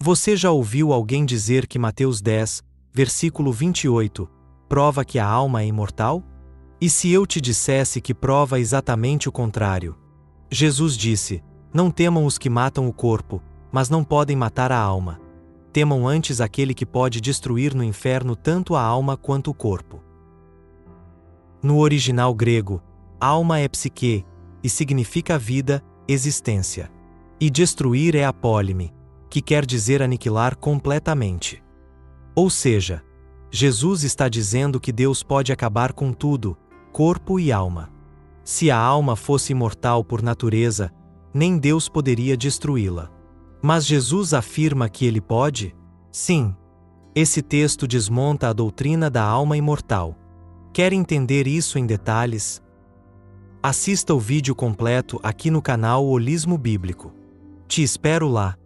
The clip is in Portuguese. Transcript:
Você já ouviu alguém dizer que Mateus 10, versículo 28, prova que a alma é imortal? E se eu te dissesse que prova exatamente o contrário? Jesus disse: não temam os que matam o corpo, mas não podem matar a alma. Temam antes aquele que pode destruir no inferno tanto a alma quanto o corpo. No original grego, alma é psique, e significa vida, existência. E destruir é apólime, que quer dizer aniquilar completamente. Ou seja, Jesus está dizendo que Deus pode acabar com tudo, corpo e alma. Se a alma fosse imortal por natureza, nem Deus poderia destruí-la. Mas Jesus afirma que ele pode? Sim. Esse texto desmonta a doutrina da alma imortal. Quer entender isso em detalhes? Assista o vídeo completo aqui no canal Holismo Bíblico. Te espero lá.